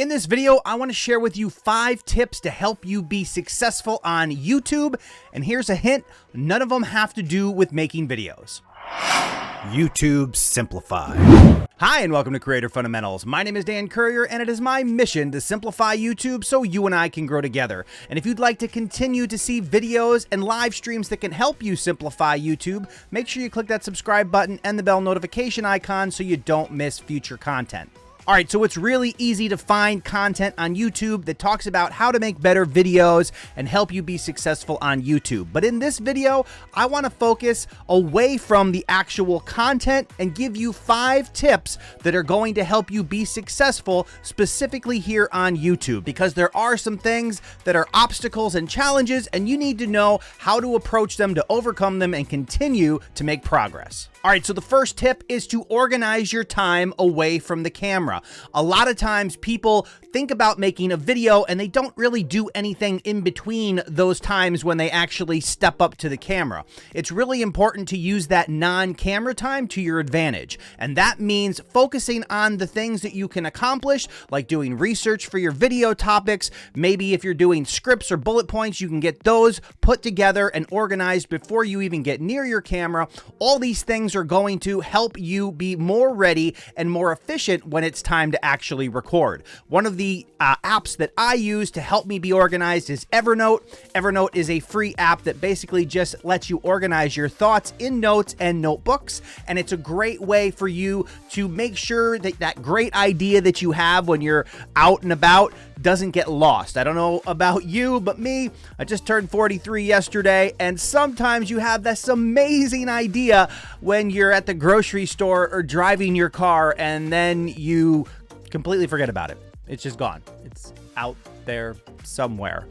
In this video, I want to share with you 5 tips to help you be successful on YouTube. And here's a hint, none of them have to do with making videos. YouTube Simplified. Hi, and welcome to Creator Fundamentals. My name is Dan Courier, and it is my mission to simplify YouTube so you and I can grow together. And if you'd like to continue to see videos and live streams that can help you simplify YouTube, make sure you click that subscribe button and the bell notification icon so you don't miss future content. All right, so it's really easy to find content on YouTube that talks about how to make better videos and help you be successful on YouTube. But in this video, I want to focus away from the actual content and give you 5 tips that are going to help you be successful specifically here on YouTube, because there are some things that are obstacles and challenges, and you need to know how to approach them to overcome them and continue to make progress. All right, so the first tip is to organize your time away from the camera. A lot of times people think about making a video and they don't really do anything in between those times when they actually step up to the camera. It's really important to use that non-camera time to your advantage. And that means focusing on the things that you can accomplish, like doing research for your video topics. Maybe if you're doing scripts or bullet points, you can get those put together and organized before you even get near your camera. All these things are going to help you be more ready and more efficient when it's time to actually record. One of the apps that I use to help me be organized is Evernote. Evernote is a free app that basically just lets you organize your thoughts in notes and notebooks, and it's a great way for you to make sure that that great idea that you have when you're out and about doesn't get lost. I don't know about you, but me, I just turned 43 yesterday, and sometimes you have this amazing idea when you're at the grocery store or driving your car, and then you completely forget about it. It's just gone. It's out there somewhere.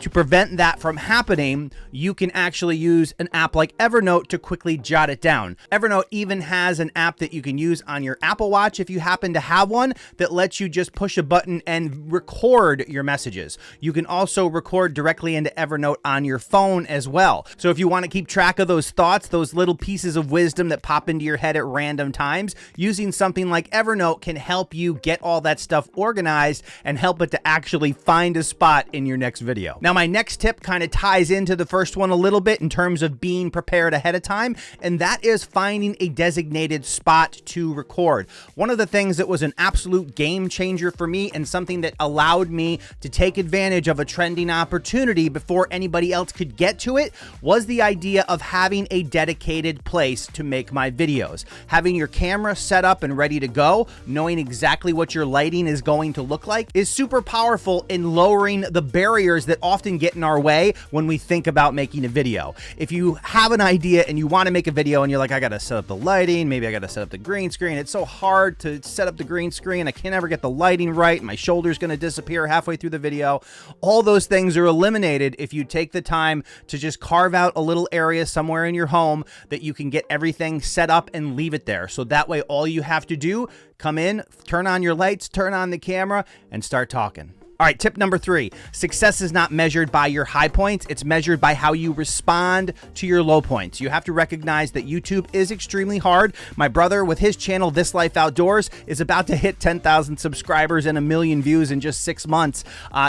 To prevent that from happening, you can actually use an app like Evernote to quickly jot it down. Evernote even has an app that you can use on your Apple Watch if you happen to have one that lets you just push a button and record your messages. You can also record directly into Evernote on your phone as well. So if you want to keep track of those thoughts, those little pieces of wisdom that pop into your head at random times, using something like Evernote can help you get all that stuff organized and help it to actually find a spot in your next video. Now, my next tip kind of ties into the first one a little bit in terms of being prepared ahead of time, and that is finding a designated spot to record. One of the things that was an absolute game changer for me and something that allowed me to take advantage of a trending opportunity before anybody else could get to it was the idea of having a dedicated place to make my videos. Having your camera set up and ready to go, knowing exactly what your lighting is going to look like, is super powerful in lowering the barriers that often get in our way when we think about making a video. If you have an idea and you want to make a video and you're like, I got to set up the lighting, maybe I got to set up the green screen. It's so hard to set up the green screen. I can't ever get the lighting right. My shoulder's going to disappear halfway through the video. All those things are eliminated if you take the time to just carve out a little area somewhere in your home that you can get everything set up and leave it there. So that way, all you have to do, come in, turn on your lights, turn on the camera, and start talking. All right, tip number 3, success is not measured by your high points. It's measured by how you respond to your low points. You have to recognize that YouTube is extremely hard. My brother with his channel, This Life Outdoors, is about to hit 10,000 subscribers and 1 million views in just 6 months.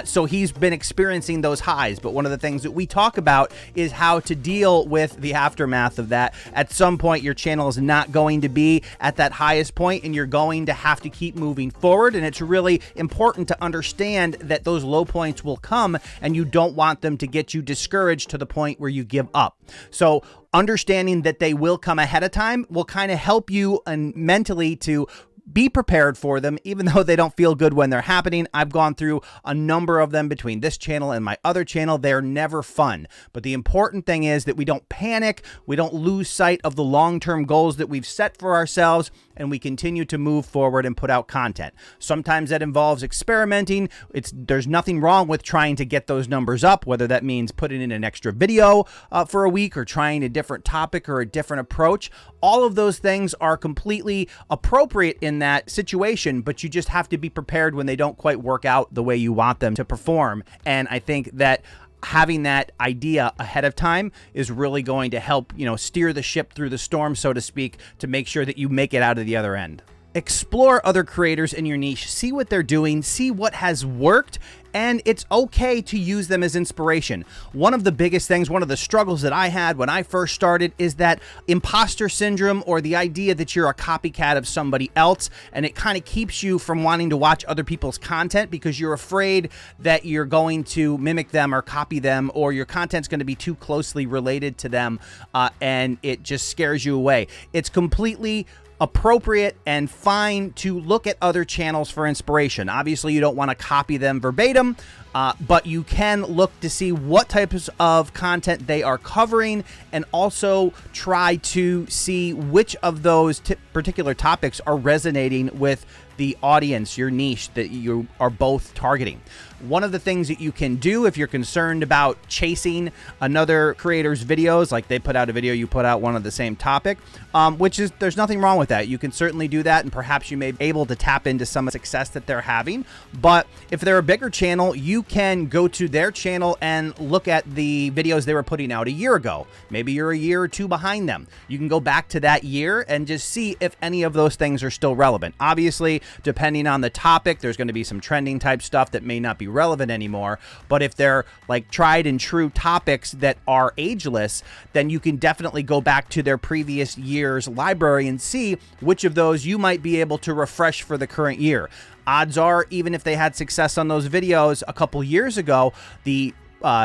So he's been experiencing those highs. But one of the things that we talk about is how to deal with the aftermath of that. At some point, your channel is not going to be at that highest point, and you're going to have to keep moving forward. And it's really important to understand that those low points will come, and you don't want them to get you discouraged to the point where you give up. So understanding that they will come ahead of time will kind of help you and mentally to be prepared for them, even though they don't feel good when they're happening. I've gone through a number of them between this channel and my other channel. They're never fun. But the important thing is that we don't panic, we don't lose sight of the long-term goals that we've set for ourselves, and we continue to move forward and put out content. Sometimes that involves experimenting. There's nothing wrong with trying to get those numbers up, whether that means putting in an extra video for a week or trying a different topic or a different approach. All of those things are completely appropriate in that situation, but you just have to be prepared when they don't quite work out the way you want them to perform. And I think that having that idea ahead of time is really going to help, steer the ship through the storm, so to speak, to make sure that you make it out of the other end. Explore other creators in your niche, see what they're doing, see what has worked, and it's okay to use them as inspiration. One of the biggest things, one of the struggles that I had when I first started is that imposter syndrome, or the idea that you're a copycat of somebody else, and it kind of keeps you from wanting to watch other people's content because you're afraid that you're going to mimic them or copy them, or your content's going to be too closely related to them, and it just scares you away. It's completely appropriate and fine to look at other channels for inspiration. Obviously, you don't want to copy them verbatim, but you can look to see what types of content they are covering, and also try to see which of those particular topics are resonating with the audience, your niche that you are both targeting. One of the things that you can do if you're concerned about chasing another creator's videos, like they put out a video, you put out one of the same topic, which is, there's nothing wrong with that. You can certainly do that, and perhaps you may be able to tap into some success that they're having. But if they're a bigger channel, you can go to their channel and look at the videos they were putting out a year ago. Maybe you're a year or two behind them. You can go back to that year and just see if any of those things are still relevant. Obviously, depending on the topic, there's going to be some trending type stuff that may not be relevant anymore. But if they're like tried and true topics that are ageless, then you can definitely go back to their previous year's library and see which of those you might be able to refresh for the current year. Odds are, even if they had success on those videos a couple years ago, the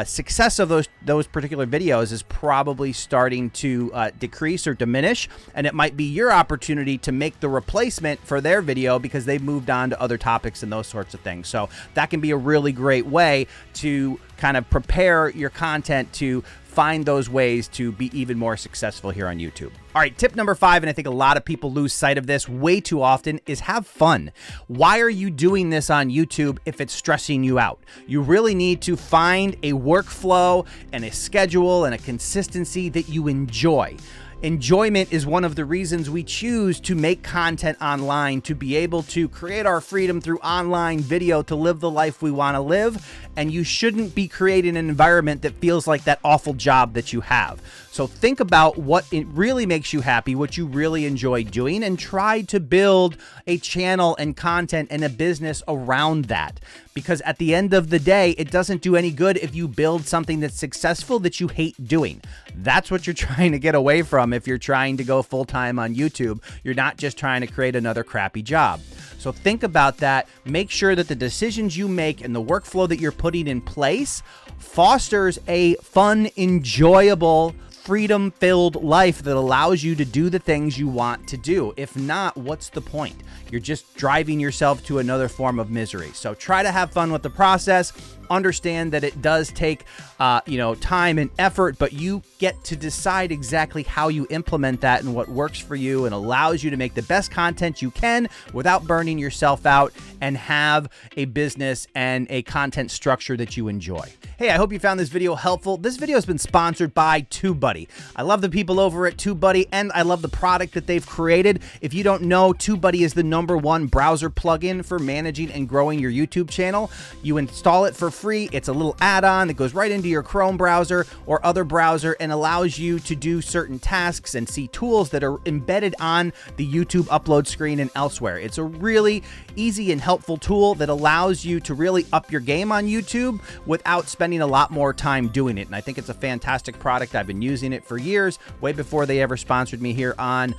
success of those particular videos is probably starting to decrease or diminish, and it might be your opportunity to make the replacement for their video because they've moved on to other topics and those sorts of things. So that can be a really great way to kind of prepare your content to find those ways to be even more successful here on YouTube. All right, tip number 5, and I think a lot of people lose sight of this way too often, is have fun. Why are you doing this on YouTube if it's stressing you out? You really need to find a workflow and a schedule and a consistency that you enjoy. Enjoyment is one of the reasons we choose to make content online, to be able to create our freedom through online video, to live the life we want to live. And you shouldn't be creating an environment that feels like that awful job that you have. So think about what it really makes you happy, what you really enjoy doing, and try to build a channel and content and a business around that. Because at the end of the day, it doesn't do any good if you build something that's successful that you hate doing. That's what you're trying to get away from if you're trying to go full-time on YouTube. You're not just trying to create another crappy job. So think about that. Make sure that the decisions you make and the workflow that you're putting in place fosters a fun, enjoyable, freedom-filled life that allows you to do the things you want to do. If not, what's the point? You're just driving yourself to another form of misery. So try to have fun with the process. Understand that it does take, time and effort, but you get to decide exactly how you implement that and what works for you and allows you to make the best content you can without burning yourself out, and have a business and a content structure that you enjoy. Hey, I hope you found this video helpful. This video has been sponsored by TubeBuddy. I love the people over at TubeBuddy, and I love the product that they've created. If you don't know, TubeBuddy is the #1 browser plugin for managing and growing your YouTube channel. You install it for free. It's a little add-on that goes right into your Chrome browser or other browser and allows you to do certain tasks and see tools that are embedded on the YouTube upload screen and elsewhere. It's a really easy and helpful tool that allows you to really up your game on YouTube without spending a lot more time doing it. And I think it's a fantastic product. I've been using it for years, way before they ever sponsored me here on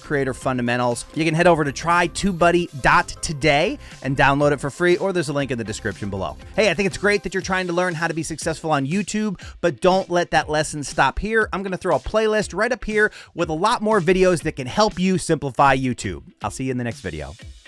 Creator Fundamentals. You can head over to trytubebuddy.today and download it for free, or there's a link in the description below. Hey, I think it's great that you're trying to learn how to be successful on YouTube, but don't let that lesson stop here. I'm going to throw a playlist right up here with a lot more videos that can help you simplify YouTube. I'll see you in the next video.